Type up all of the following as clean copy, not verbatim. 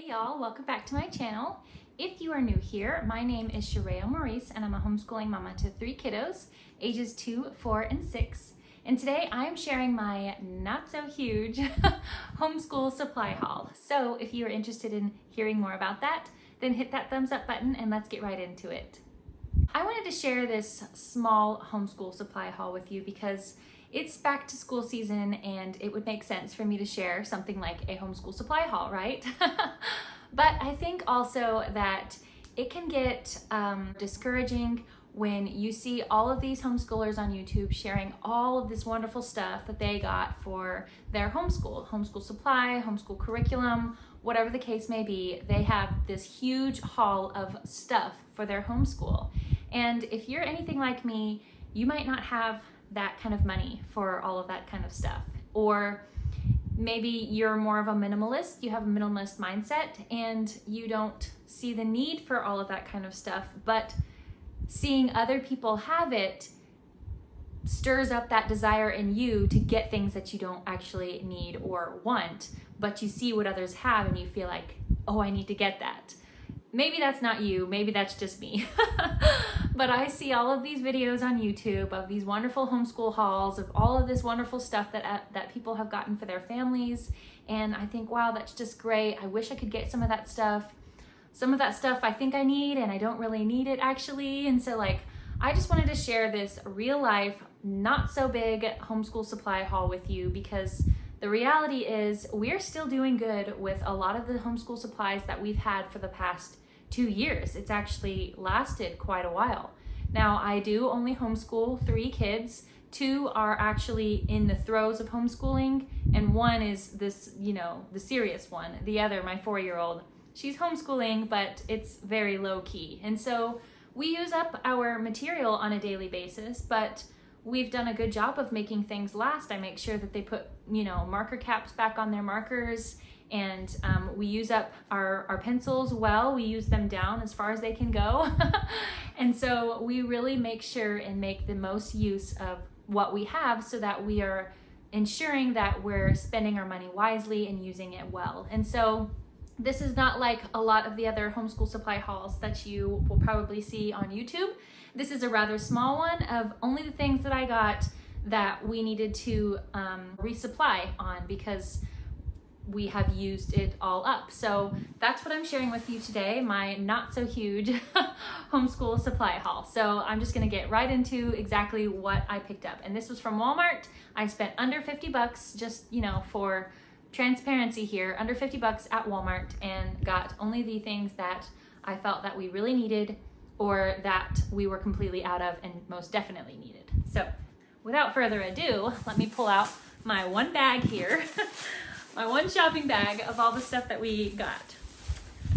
Hey y'all, welcome back to my channel. If you are new here, my name is Shereo Maurice and I'm a homeschooling mama to 3 kiddos, ages 2, 4, and 6. And today I am sharing my not so huge homeschool supply haul. So if you are interested in hearing more about that, then hit that thumbs up button and let's get right into it. I wanted to share this small homeschool supply haul with you because it's back to school season and it would make sense for me to share something like a homeschool supply haul, right? But I think also that it can get discouraging when you see all of these homeschoolers on YouTube sharing all of this wonderful stuff that they got for their homeschool supply, homeschool curriculum, whatever the case may be. They have this huge haul of stuff for their homeschool. And if you're anything like me, you might not have that kind of money for all of that kind of stuff. Or maybe you're more of a minimalist, you have a minimalist mindset and you don't see the need for all of that kind of stuff, but seeing other people have it stirs up that desire in you to get things that you don't actually need or want, but you see what others have and you feel like, oh, I need to get that. Maybe that's not you, maybe that's just me. But I see all of these videos on YouTube of these wonderful homeschool hauls, of all of this wonderful stuff that people have gotten for their families. And I think, wow, that's just great. I wish I could get some of that stuff. Some of that stuff I think I need and I don't really need it actually. And so I just wanted to share this real life, not so big homeschool supply haul with you because the reality is we're still doing good with a lot of the homeschool supplies that we've had for the past 2 years. It's actually lasted quite a while. Now, I do only homeschool 3 kids. 2 are actually in the throes of homeschooling, and 1 is this, the serious one. The other, my 4-year-old, she's homeschooling, but it's very low key. And so we use up our material on a daily basis, but we've done a good job of making things last. I make sure that they put, marker caps back on their markers, and we use up our pencils well. We use them down as far as they can go. And so we really make sure and make the most use of what we have so that we are ensuring that we're spending our money wisely and using it well. And so this is not like a lot of the other homeschool supply hauls that you will probably see on YouTube. This is a rather small one of only the things that I got that we needed to resupply on because we have used it all up. So that's what I'm sharing with you today, my not so huge homeschool supply haul. So I'm just gonna get right into exactly what I picked up. And this was from Walmart. I spent under 50 bucks just, for transparency here, under 50 bucks at Walmart, and got only the things that I felt that we really needed or that we were completely out of and most definitely needed. So without further ado, let me pull out my one bag here, my one shopping bag of all the stuff that we got.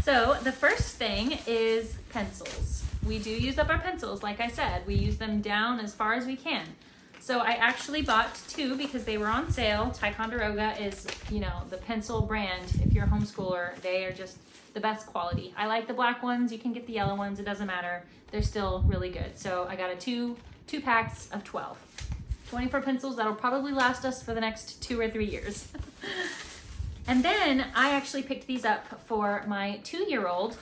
So the first thing is pencils. We do use up our pencils, like I said. We use them down as far as we can. So I actually bought 2 because they were on sale. Ticonderoga is, the pencil brand. If you're a homeschooler, they are just the best quality. I like the black ones. You can get the yellow ones. It doesn't matter. They're still really good. So I got a two packs of 12. 24 pencils that'll probably last us for the next 2 or 3 years. And then I actually picked these up for my 2-year-old.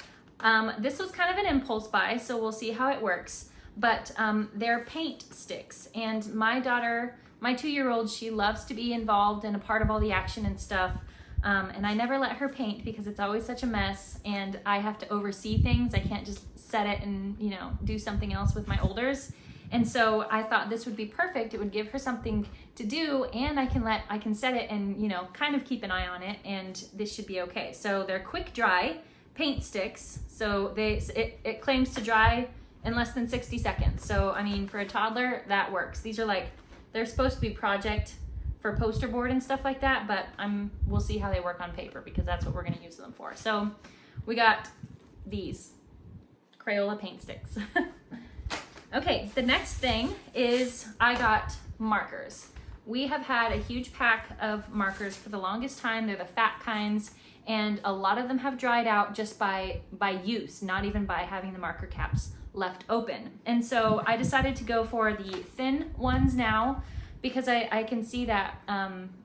This was kind of an impulse buy, so we'll see how it works. But they're paint sticks, and my daughter, my 2-year-old, she loves to be involved and a part of all the action and stuff. And I never let her paint because it's always such a mess and I have to oversee things. I can't just set it and, do something else with my olders. And so I thought this would be perfect. It would give her something to do and I can set it and, kind of keep an eye on it, and this should be okay. So they're quick dry paint sticks. So it claims to dry in less than 60 seconds. So, I mean, for a toddler, that works. These are they're supposed to be project for poster board and stuff like that, but we'll see how they work on paper because that's what we're gonna use them for. So we got these Crayola paint sticks. Okay, the next thing is I got markers. We have had a huge pack of markers for the longest time. They're the fat kinds, and a lot of them have dried out just by use, not even by having the marker caps left open. And so I decided to go for the thin ones now because I can see that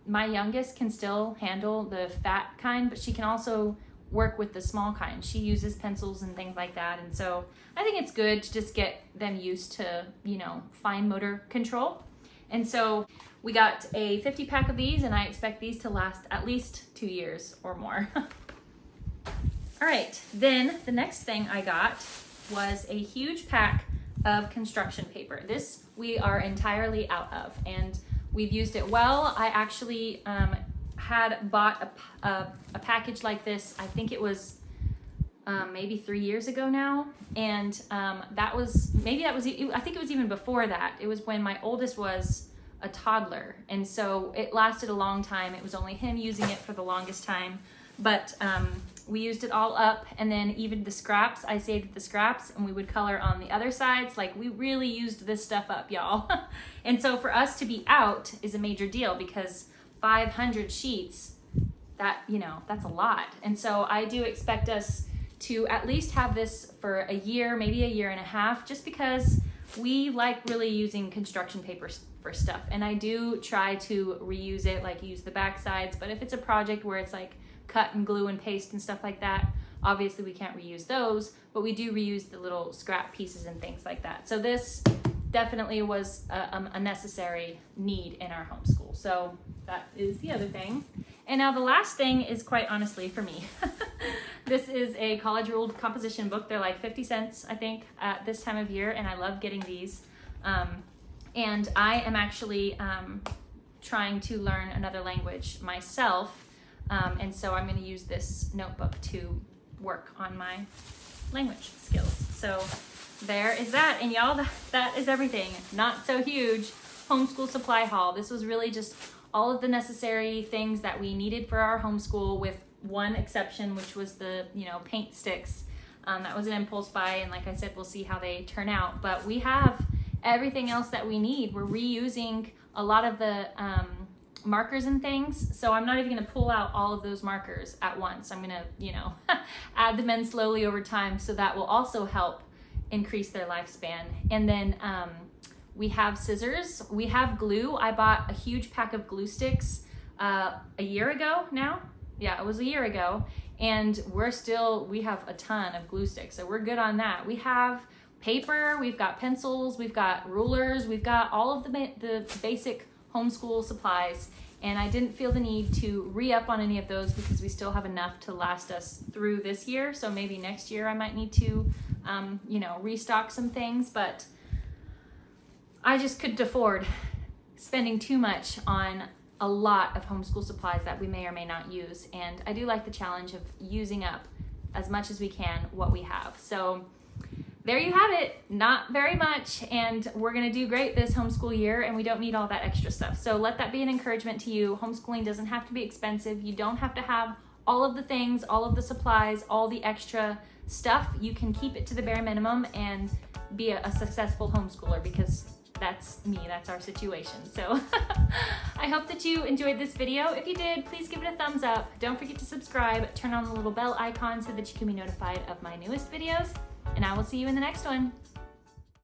my youngest can still handle the fat kind, but she can also work with the small kind. She uses pencils and things like that. And so I think it's good to just get them used to, you know, fine motor control. And so we got a 50 pack of these, and I expect these to last at least 2 years or more. All right, then the next thing I got was a huge pack of construction paper. This we are entirely out of, and we've used it well. I actually had bought a package like this. I think it was maybe 3 years ago now, and I think it was even before that. It was when my oldest was a toddler, and so it lasted a long time. It was only him using it for the longest time, but we used it all up, and then even the scraps, I saved the scraps, and we would color on the other sides. Like, we really used this stuff up, y'all. And so for us to be out is a major deal, because 500 sheets, that, you know, that's a lot. And so I do expect us to at least have this for a year, maybe a year and a half, just because we like really using construction paper for stuff. And I do try to reuse it, like use the back sides, but if it's a project where it's like cut and glue and paste and stuff like that, obviously we can't reuse those, but we do reuse the little scrap pieces and things like that. So this definitely was a necessary need in our homeschool. So that is the other thing. And now the last thing is, quite honestly, for me. This is a college ruled composition book. They're like 50 cents, I think, at this time of year, and I love getting these. And I am actually trying to learn another language myself. And so I'm going to use this notebook to work on my language skills. So there is that. And y'all, that is everything. Not so huge homeschool supply haul. This was really just all of the necessary things that we needed for our homeschool, with one exception, which was the, you know, paint sticks. That was an impulse buy, and like I said, we'll see how they turn out. But we have everything else that we need. We're reusing a lot of the markers and things, so I'm not even going to pull out all of those markers at once. I'm going to, you know, add them in slowly over time, so that will also help increase their lifespan. And then we have scissors, we have glue. I bought a huge pack of glue sticks a year ago now. Yeah, it was a year ago, and we have a ton of glue sticks, so we're good on that. We have paper, we've got pencils, we've got rulers, we've got all of the basic homeschool supplies, and I didn't feel the need to re-up on any of those because we still have enough to last us through this year. So maybe next year I might need to, you know, restock some things, but I just couldn't afford spending too much on a lot of homeschool supplies that we may or may not use. And I do like the challenge of using up as much as we can what we have. So there you have it, not very much, and we're gonna do great this homeschool year, and we don't need all that extra stuff. So let that be an encouragement to you. Homeschooling doesn't have to be expensive. You don't have to have all of the things, all of the supplies, all the extra stuff. You can keep it to the bare minimum and be a successful homeschooler, because that's me, that's our situation. So I hope that you enjoyed this video. If you did, please give it a thumbs up. Don't forget to subscribe, turn on the little bell icon so that you can be notified of my newest videos, and I will see you in the next one.